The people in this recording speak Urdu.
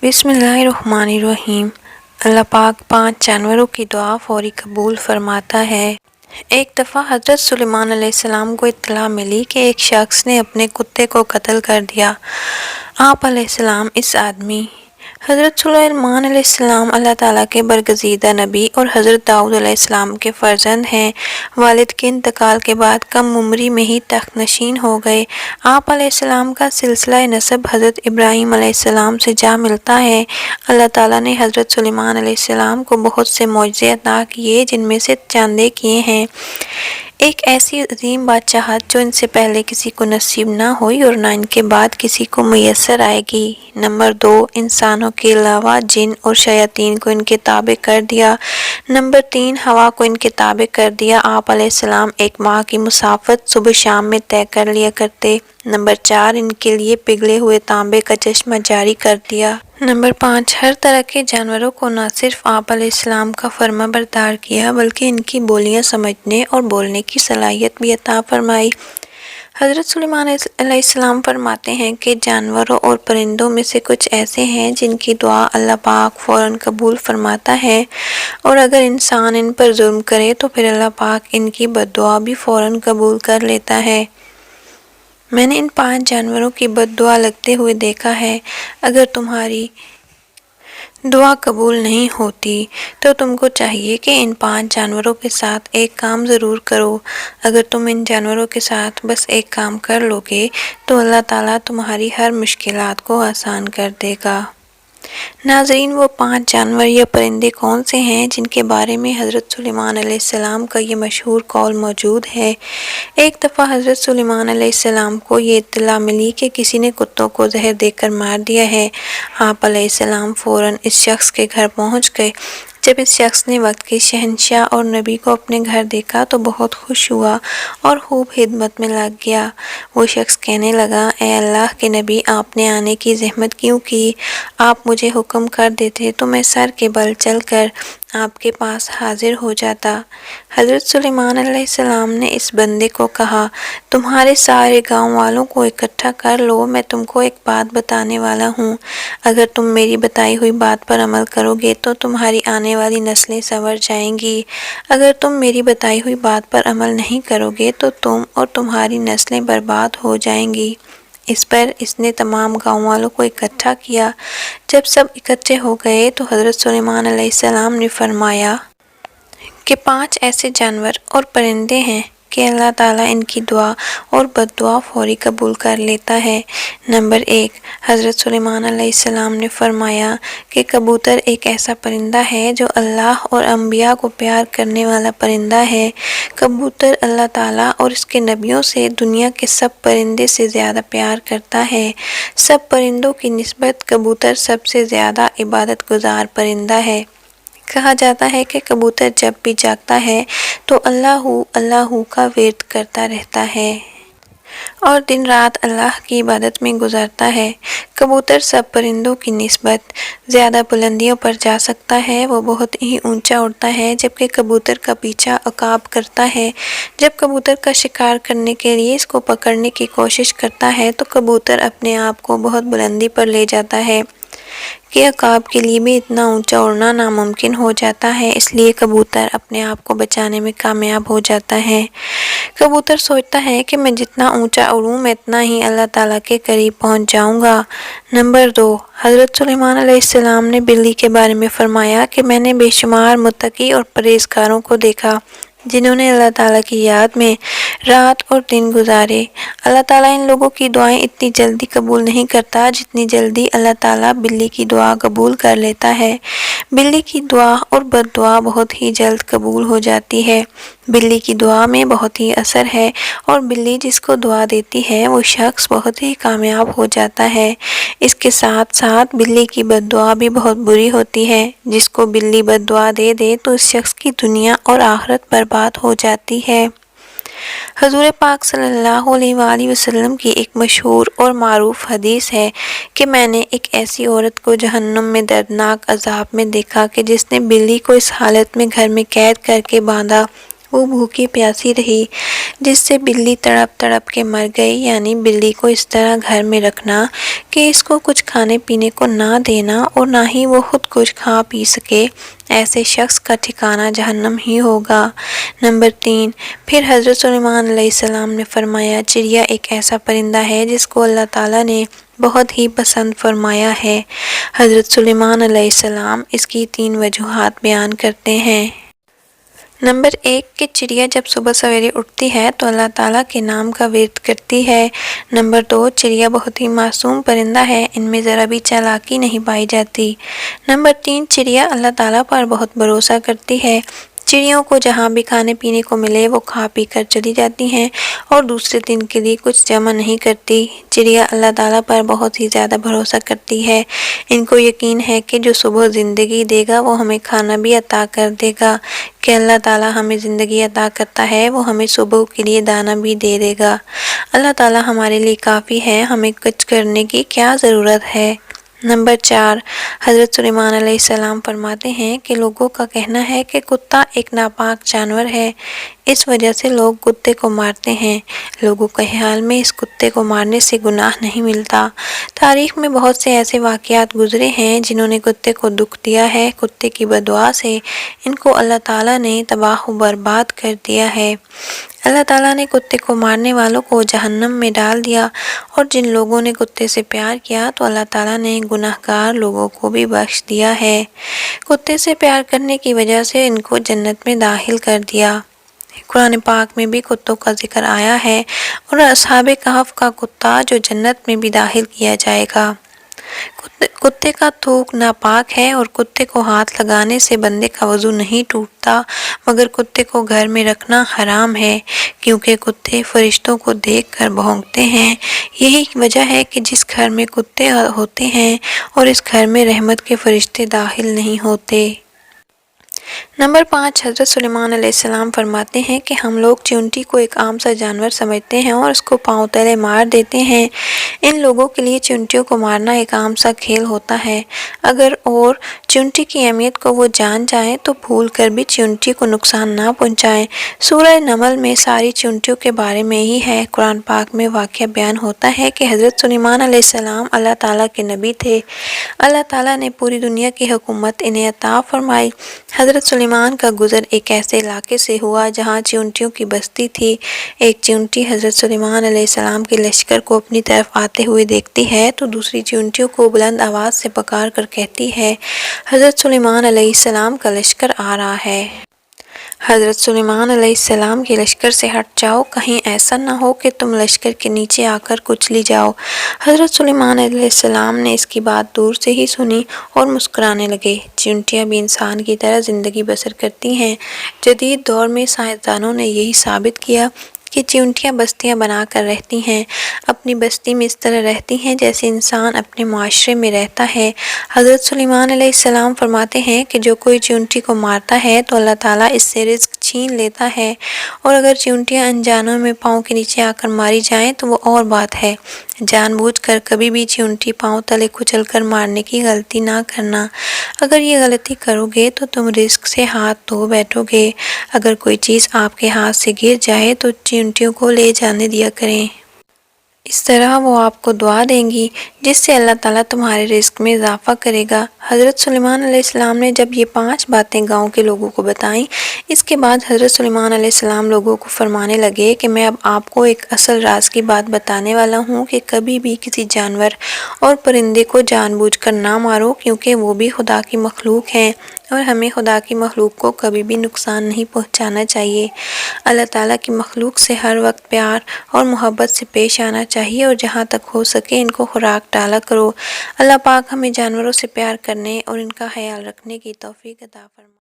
بسم اللہ الرحمن الرحیم۔ اللہ پاک 5 جانوروں کی دعا فوری قبول فرماتا ہے۔ ایک دفعہ حضرت سلیمان علیہ السلام کو اطلاع ملی کہ ایک شخص نے اپنے کتے کو قتل کر دیا۔ آپ علیہ السلام اس آدمی حضرت سلیمان علیہ السلام اللہ تعالیٰ کے برگزیدہ نبی اور حضرت داؤد علیہ السلام کے فرزند ہیں۔ والد کے انتقال کے بعد کم عمری میں ہی تخت نشین ہو گئے۔ آپ علیہ السلام کا سلسلہ نسب حضرت ابراہیم علیہ السلام سے جا ملتا ہے۔ اللہ تعالیٰ نے حضرت سلیمان علیہ السلام کو بہت سے معجزے عطا کیے، جن میں سے چند کیے ہیں۔ ایک ایسی عظیم بادشاہت جو ان سے پہلے کسی کو نصیب نہ ہوئی اور نہ ان کے بعد کسی کو میسر آئے گی۔ نمبر 2، انسانوں کے علاوہ جن اور شیاطین کو ان کے تابع کر دیا۔ نمبر 3، ہوا کو ان کے تابع کر دیا۔ آپ علیہ السلام ایک ماہ کی مسافت صبح شام میں طے کر لیا کرتے۔ نمبر 4، ان کے لیے پگھلے ہوئے تانبے کا چشمہ جاری کر دیا۔ نمبر 5، ہر طرح کے جانوروں کو نہ صرف آپ علیہ السلام کا فرما بردار کیا بلکہ ان کی بولیاں سمجھنے اور بولنے کی صلاحیت بھی عطا فرمائی۔ حضرت سلیمان علیہ السلام فرماتے ہیں کہ جانوروں اور پرندوں میں سے کچھ ایسے ہیں جن کی دعا اللہ پاک فوراً قبول فرماتا ہے، اور اگر انسان ان پر ظلم کرے تو پھر اللہ پاک ان کی بد دعا بھی فوراً قبول کر لیتا ہے۔ میں نے ان 5 جانوروں کی بد دعا لگتے ہوئے دیکھا ہے۔ اگر تمہاری دعا قبول نہیں ہوتی تو تم کو چاہیے کہ ان 5 جانوروں کے ساتھ ایک کام ضرور کرو۔ اگر تم ان جانوروں کے ساتھ بس ایک کام کر لو گے تو اللہ تعالیٰ تمہاری ہر مشکلات کو آسان کر دے گا۔ ناظرین، وہ 5 جانور یا پرندے کون سے ہیں جن کے بارے میں حضرت سلیمان علیہ السلام کا یہ مشہور قول موجود ہے؟ ایک دفعہ حضرت سلیمان علیہ السلام کو یہ اطلاع ملی کہ کسی نے کتوں کو زہر دے کر مار دیا ہے۔ آپ علیہ السلام فوراً اس شخص کے گھر پہنچ گئے۔ جب اس شخص نے وقت کے شہنشاہ اور نبی کو اپنے گھر دیکھا تو بہت خوش ہوا اور خوب خدمت میں لگ گیا۔ وہ شخص کہنے لگا، اے اللہ کے نبی، آپ نے آنے کی زحمت کیوں کی؟ آپ مجھے حکم کر دیتے تو میں سر کے بل چل کر آپ کے پاس حاضر ہو جاتا۔ حضرت سلیمان علیہ السلام نے اس بندے کو کہا، تمہارے سارے گاؤں والوں کو اکٹھا کر لو، میں تم کو ایک بات بتانے والا ہوں۔ اگر تم میری بتائی ہوئی بات پر عمل کرو گے تو تمہاری آنے والی نسلیں سنور جائیں گی۔ اگر تم میری بتائی ہوئی بات پر عمل نہیں کرو گے تو تم اور تمہاری نسلیں برباد ہو جائیں گی۔ اس پر اس نے تمام گاؤں والوں کو اکٹھا کیا۔ جب سب اکٹھے ہو گئے تو حضرت سلیمان علیہ السلام نے فرمایا کہ 5 ایسے جانور اور پرندے ہیں کہ اللہ تعالیٰ ان کی دعا اور بد دعا فوری قبول کر لیتا ہے۔ نمبر 1، حضرت سلیمان علیہ السلام نے فرمایا کہ کبوتر ایک ایسا پرندہ ہے جو اللہ اور انبیاء کو پیار کرنے والا پرندہ ہے۔ کبوتر اللہ تعالیٰ اور اس کے نبیوں سے دنیا کے سب پرندے سے زیادہ پیار کرتا ہے۔ سب پرندوں کی نسبت کبوتر سب سے زیادہ عبادت گزار پرندہ ہے۔ کہا جاتا ہے کہ کبوتر جب بھی جاگتا ہے تو اللہ کا ورد کرتا رہتا ہے اور دن رات اللہ کی عبادت میں گزارتا ہے۔ کبوتر سب پرندوں کی نسبت زیادہ بلندیوں پر جا سکتا ہے، وہ بہت ہی اونچا اڑتا ہے، جبکہ کبوتر کا پیچھا عقاب کرتا ہے۔ جب کبوتر کا شکار کرنے کے لیے اس کو پکڑنے کی کوشش کرتا ہے تو کبوتر اپنے آپ کو بہت بلندی پر لے جاتا ہے کہ عقاب کے لیے بھی اتنا اونچا اڑنا ناممکن ہو جاتا ہے، اس لیے کبوتر اپنے آپ کو بچانے میں کامیاب ہو جاتا ہے۔ کبوتر سوچتا ہے کہ میں جتنا اونچا اڑوں میں اتنا ہی اللہ تعالیٰ کے قریب پہنچ جاؤں گا۔ نمبر 2، حضرت سلیمان علیہ السلام نے بلی کے بارے میں فرمایا کہ میں نے بے شمار متقی اور پرہیزگاروں کو دیکھا جنہوں نے اللہ تعالیٰ کی یاد میں رات اور دن گزارے۔ اللہ تعالیٰ ان لوگوں کی دعائیں اتنی جلدی قبول نہیں کرتا جتنی جلدی اللہ تعالیٰ بلی کی دعا قبول کر لیتا ہے۔ بلی کی دعا اور بد دعا بہت ہی جلد قبول ہو جاتی ہے۔ بلی کی دعا میں بہت ہی اثر ہے اور بلی جس کو دعا دیتی ہے وہ شخص بہت ہی کامیاب ہو جاتا ہے۔ اس کے ساتھ ساتھ بلی کی بد دعا بھی بہت بری ہوتی ہے۔ جس کو بلی بد دعا دے دے تو اس شخص کی دنیا اور آخرت برباد ہو جاتی ہے۔ حضور پاک صلی اللہ علیہ وآلہ وسلم کی ایک مشہور اور معروف حدیث ہے کہ میں نے ایک ایسی عورت کو جہنم میں دردناک عذاب میں دیکھا کہ جس نے بلی کو اس حالت میں گھر میں قید کر کے باندھا وہ بھوکی پیاسی رہی، جس سے بلی تڑپ تڑپ کے مر گئی۔ یعنی بلی کو اس طرح گھر میں رکھنا کہ اس کو کچھ کھانے پینے کو نہ دینا اور نہ ہی وہ خود کچھ کھا پی سکے، ایسے شخص کا ٹھکانہ جہنم ہی ہوگا۔ نمبر 3، پھر حضرت سلیمان علیہ السلام نے فرمایا، چڑیا ایک ایسا پرندہ ہے جس کو اللہ تعالیٰ نے بہت ہی پسند فرمایا ہے۔ حضرت سلیمان علیہ السلام اس کی 3 وجوہات بیان کرتے ہیں۔ نمبر 1 کہ چڑیا جب صبح سویرے اٹھتی ہے تو اللہ تعالیٰ کے نام کا ورد کرتی ہے۔ نمبر 2 چڑیا بہت ہی معصوم پرندہ ہے، ان میں ذرا بھی چالاکی نہیں پائی جاتی۔ نمبر 3 چڑیا اللہ تعالیٰ پر بہت بھروسہ کرتی ہے۔ چڑیوں کو جہاں بھی کھانے پینے کو ملے وہ کھا پی کر چلی جاتی ہیں اور دوسرے دن کے لیے کچھ جمع نہیں کرتی۔ چڑیا اللہ تعالیٰ پر بہت ہی زیادہ بھروسہ کرتی ہے، ان کو یقین ہے کہ جو صبح زندگی دے گا وہ ہمیں کھانا بھی عطا کر دے گا، کہ اللہ تعالیٰ ہمیں زندگی عطا کرتا ہے وہ ہمیں صبح کے لیے دانا بھی دے دے گا۔ اللہ تعالیٰ ہمارے لیے کافی ہے، ہمیں کچھ کرنے کی کیا ضرورت ہے۔ نمبر 4 حضرت سلیمان علیہ السلام فرماتے ہیں کہ لوگوں کا کہنا ہے کہ کتا ایک ناپاک جانور ہے، اس وجہ سے لوگ کتے کو مارتے ہیں۔ لوگوں کے خیال میں اس کتے کو مارنے سے گناہ نہیں ملتا۔ تاریخ میں بہت سے ایسے واقعات گزرے ہیں جنہوں نے کتے کو دکھ دیا ہے، کتے کی بددعا سے ان کو اللہ تعالیٰ نے تباہ و برباد کر دیا ہے۔ اللہ تعالیٰ نے کتے کو مارنے والوں کو جہنم میں ڈال دیا، اور جن لوگوں نے کتے سے پیار کیا تو اللہ تعالیٰ نے گناہگار لوگوں کو بھی بخش دیا ہے۔ کتے سے پیار کرنے کی وجہ سے ان کو جنت میں داخل کر دیا۔ قرآن پاک میں بھی کتوں کا ذکر آیا ہے، اور اصحاب کہف کا کتا جو جنت میں بھی داخل کیا جائے گا۔ کتے کا تھوک ناپاک ہے، اور کتے کو ہاتھ لگانے سے بندے کا وضو نہیں ٹوٹتا، مگر کتے کو گھر میں رکھنا حرام ہے، کیونکہ کتے فرشتوں کو دیکھ کر بھونکتے ہیں۔ یہی وجہ ہے کہ جس گھر میں کتے ہوتے ہیں اور اس گھر میں رحمت کے فرشتے داخل نہیں ہوتے۔ نمبر 5 حضرت سلیمان علیہ السلام فرماتے ہیں کہ ہم لوگ چیونٹی کو ایک عام سا جانور سمجھتے ہیں اور اس کو پاؤں تلے مار دیتے ہیں۔ ان لوگوں کے لیے چیونٹیوں کو مارنا ایک عام سا کھیل ہوتا ہے۔ اگر اور چیونٹی کی اہمیت کو وہ جان جائیں تو بھول کر بھی چیونٹی کو نقصان نہ پہنچائیں۔ سورہ نمل میں ساری چیونٹیوں کے بارے میں ہی ہے۔ قرآن پاک میں واقعہ بیان ہوتا ہے کہ حضرت سلیمان علیہ السلام اللہ تعالیٰ کے نبی تھے۔ اللہ تعالیٰ نے پوری دنیا کی حکومت انہیں عطا فرمائی۔ حضرت سلیمان کا گزر ایک ایسے علاقے سے ہوا جہاں چیونٹیوں کی بستی تھی۔ ایک چیونٹی حضرت سلیمان علیہ السلام کے لشکر کو اپنی طرف آتے ہوئے دیکھتی ہے تو دوسری چیونٹیوں کو بلند آواز سے پکار کر کہتی ہے، حضرت سلیمان علیہ السلام کا لشکر آ رہا ہے۔ حضرت سلیمان علیہ السلام کے لشکر سے ہٹ جاؤ، کہیں ایسا نہ ہو کہ تم لشکر کے نیچے آ کر کچلی جاؤ۔ حضرت سلیمان علیہ السلام نے اس کی بات دور سے ہی سنی اور مسکرانے لگے۔ چیونٹیاں بھی انسان کی طرح زندگی بسر کرتی ہیں۔ جدید دور میں سائنسدانوں نے یہی ثابت کیا کہ چیونٹیاں بستیاں بنا کر رہتی ہیں، اپنی بستی میں اس طرح رہتی ہیں جیسے انسان اپنے معاشرے میں رہتا ہے۔ حضرت سلیمان علیہ السلام فرماتے ہیں کہ جو کوئی چیونٹی کو مارتا ہے تو اللہ تعالیٰ اس سے رزق چھین لیتا ہے، اور اگر چیونٹیاں انجانوں میں پاؤں کے نیچے آ کر ماری جائیں تو وہ اور بات ہے۔ جان بوجھ کر کبھی بھی چیونٹی پاؤں تلے کچل کر مارنے کی غلطی نہ کرنا۔ اگر یہ غلطی کرو گے تو تم رزق سے ہاتھ دھو بیٹھو گے۔ اگر کوئی چیز آپ کے ہاتھ سے گر جائے تو چیونٹیوں کو لے جانے دیا کریں، اس طرح وہ آپ کو دعا دیں گی، جس سے اللہ تعالیٰ تمہارے رزق میں اضافہ کرے گا۔ حضرت سلیمان علیہ السلام نے جب یہ 5 باتیں گاؤں کے لوگوں کو بتائیں، اس کے بعد حضرت سلیمان علیہ السلام لوگوں کو فرمانے لگے کہ میں اب آپ کو ایک اصل راز کی بات بتانے والا ہوں کہ کبھی بھی کسی جانور اور پرندے کو جان بوجھ کر نہ مارو، کیونکہ وہ بھی خدا کی مخلوق ہیں، اور ہمیں خدا کی مخلوق کو کبھی بھی نقصان نہیں پہنچانا چاہیے۔ اللہ تعالیٰ کی مخلوق سے ہر وقت پیار اور محبت سے پیش آنا چاہیے، اور جہاں تک ہو سکے ان کو خوراک ڈالا کرو۔ اللہ پاک ہمیں جانوروں سے پیار کرنے اور ان کا خیال رکھنے کی توفیق عطا فرمائے۔